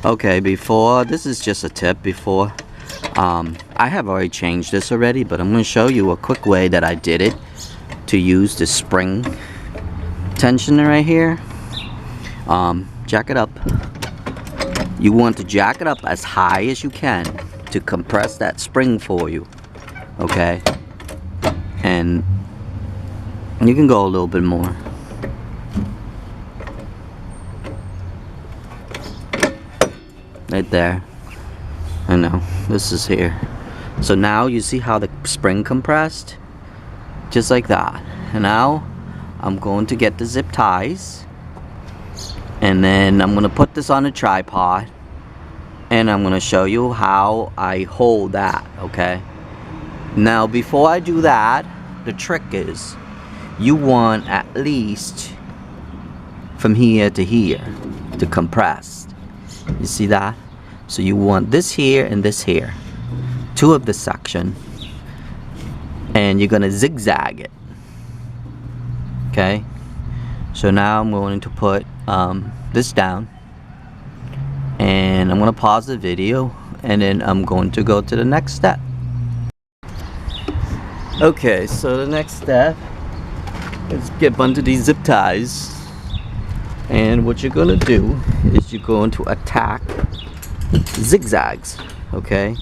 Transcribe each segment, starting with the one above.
Okay, before, this is just a tip before, I have already changed this already, but I'm going to show you a quick way that I did it to use the spring tensioner right here. Jack it up. You want to jack it up as high as you can to compress that spring for you, okay? And you can go a little bit more. Right there. I know, this is here. So now you see how the spring compressed? Just like that. And now I'm going to get the zip ties, and then I'm going to put this on a tripod, and I'm going to show you how I hold that, okay? Now before I do that, the trick is you want at least from here to here to compress. You see that? So you want this here and this here, two of the section, and you're gonna zigzag it. Okay, so now I'm going to put this down, and I'm gonna pause the video, and then I'm going to go to the next step. Okay, so the next step is get a bunch of these zip ties, and what you're gonna do is you're going to attack zigzags. Okay,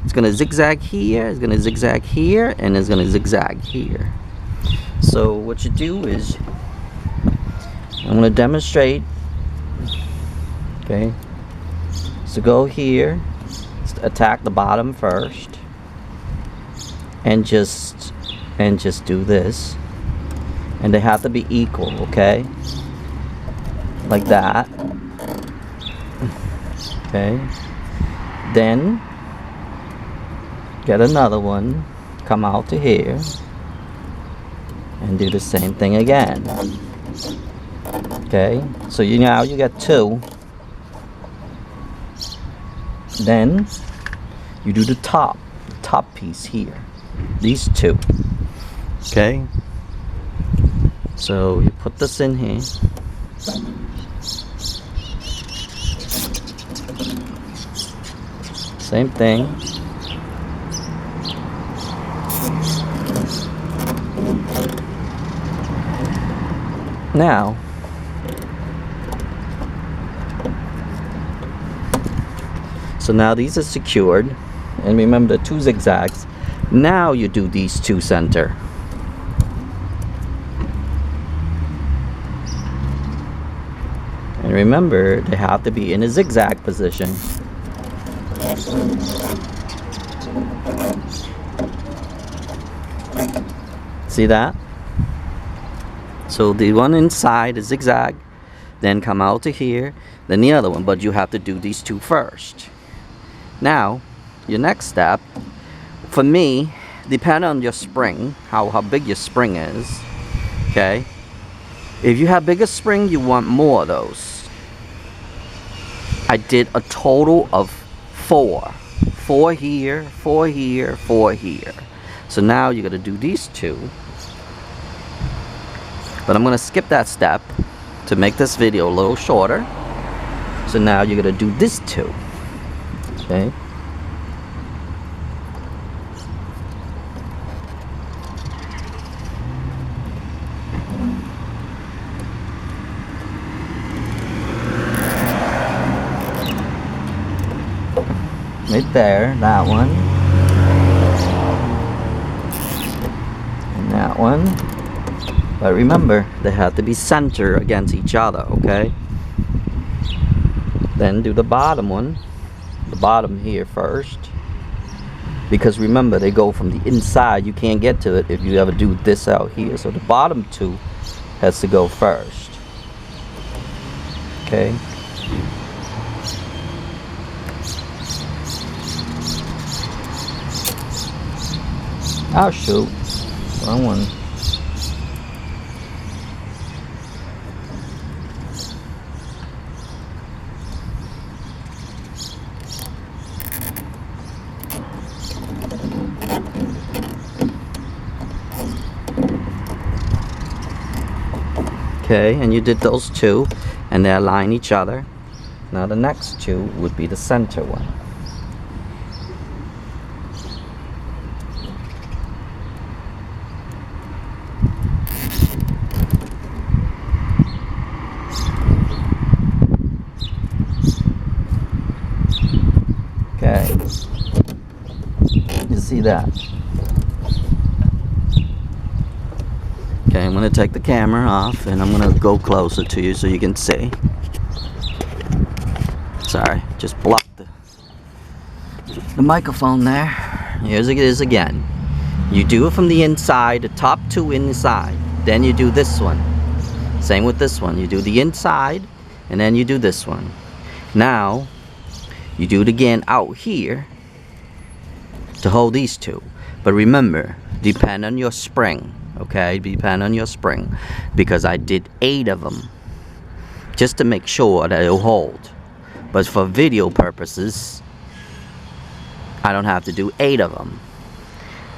it's gonna zigzag here, it's gonna zigzag here, and it's gonna zigzag here. So what you do is, I'm gonna demonstrate. Okay, so go here, attack the bottom first, and just do this, and they have to be equal. Okay, like that. Okay, then get another one, come out to here, and do the same thing again. Okay, so now you get two. Then you do the top piece here, these two. Okay, so you put this in here. Same thing. Now, so now these are secured, and remember the two zigzags. Now you do these two center. And remember, they have to be in a zigzag position. See that? So the one inside is zigzag, then come out to here, then the other one, but you have to do these two first. Now, your next step, for me, depending on your spring, how big your spring is, okay? If you have bigger spring, you want more of those. I did a total of 4 here, 4 here, 4 here. So now you got to do these two, but I'm gonna skip that step to make this video a little shorter. So now you're gonna do this two. Okay, right there, that one, and that one. But remember, they have to be center against each other, okay? Then do the bottom one, the bottom here first, because remember, they go from the inside. You can't get to it if you ever do this out here. So the bottom two has to go first. Okay? Oh shoot, wrong one. Okay, and you did those two, and they align each other. Now the next two would be the center one. Okay, you see that? Okay, I'm gonna take the camera off and I'm gonna go closer to you so you can see. Sorry, just blocked the microphone there. Here's it is again. You do it from the inside, the top two inside. Then you do this one. Same with this one. You do the inside and then you do this one. Now, you do it again out here to hold these two. But remember, depend on your spring. Okay, depend on your spring. Because I did 8 of them. Just to make sure that it'll hold. But for video purposes, I don't have to do 8 of them.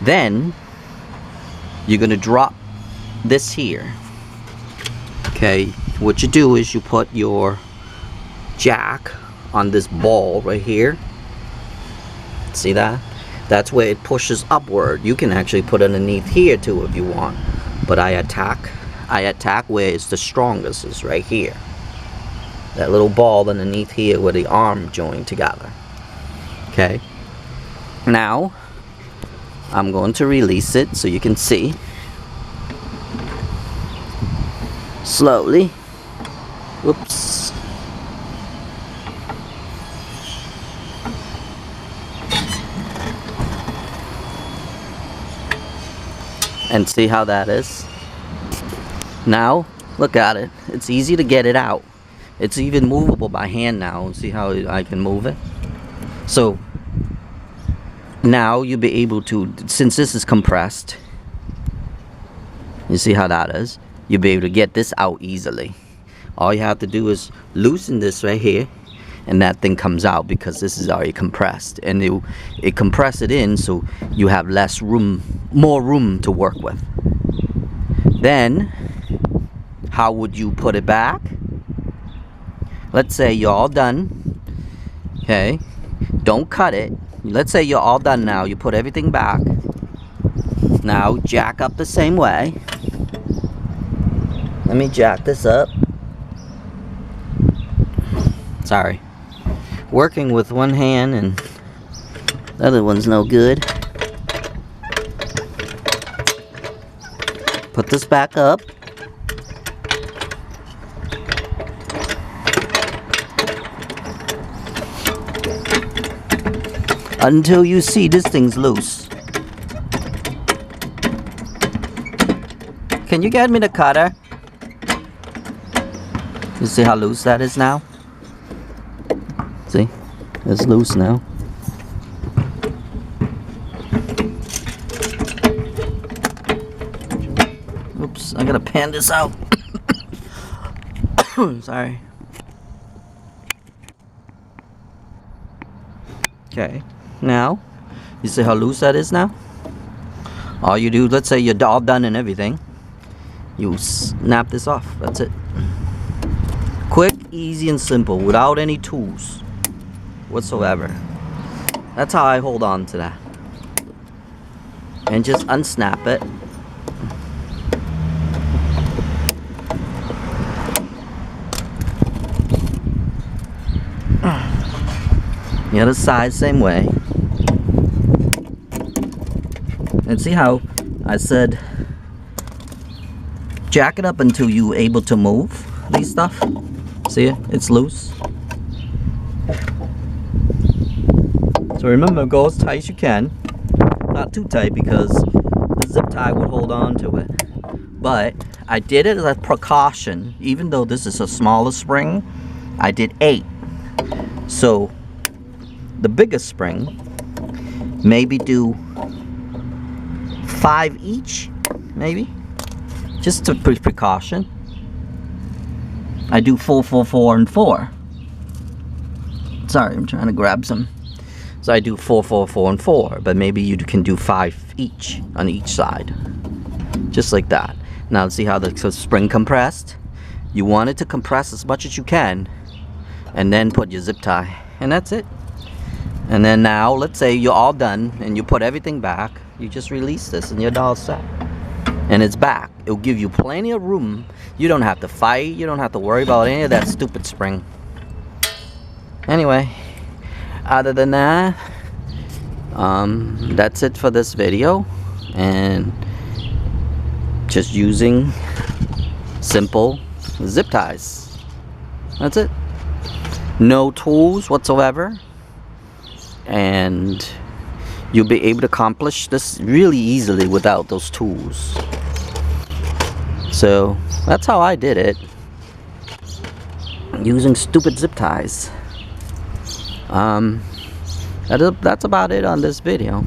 Then, you're going to drop this here. Okay, what you do is you put your jack on this ball right here. See that? That's where it pushes upward. You can actually put it underneath here too if you want. But I attack where it's the strongest, is right here. That little ball underneath here where the arm join together. Okay. Now, I'm going to release it so you can see. Slowly. Whoops. And see how that is? Now, look at it. It's easy to get it out. It's even movable by hand now. See how I can move it? So, now you'll be able to, since this is compressed, you see how that is? You'll be able to get this out easily. All you have to do is loosen this right here, and that thing comes out because this is already compressed. And it compress it in so you have less room, more room to work with. Then, how would you put it back? Let's say you're all done. Okay, don't cut it. Let's say you're all done now. You put everything back. Now jack up the same way. Let me jack this up. Sorry. Working with one hand and the other one's no good. Put this back up. Until you see this thing's loose. Can you get me the cutter? You see how loose that is now? See? It's loose now. Oops, I gotta pan this out. Sorry. Okay. Now, you see how loose that is now? All you do, let's say you're all done and everything, you snap this off. That's it. Quick, easy, and simple, without any tools whatsoever. That's how I hold on to that. And just unsnap it. The other side, same way. And see how I said jack it up until you're able to move these stuff. See it? It's loose. So remember, go as tight as you can. Not too tight because the zip tie would hold on to it. But I did it as a precaution. Even though this is a smaller spring, I did 8. So the biggest spring, maybe do 5 each, maybe, just to precaution. I do 4, 4, 4, and 4. Sorry, I'm trying to grab some. So I do 4, 4, 4, and 4, but maybe you can do 5 each on each side, just like that. Now see how the spring compressed? You want it to compress as much as you can, and then put your zip tie, and that's it. And then now, let's say you're all done and you put everything back, you just release this and you're all set. And it's back. It'll give you plenty of room. You don't have to fight. You don't have to worry about any of that stupid spring. Anyway, other than that, that's it for this video. And just using simple zip ties. That's it. No tools whatsoever. And you'll be able to accomplish this really easily without those tools. So that's how I did it, using stupid zip ties. That's about it on this video.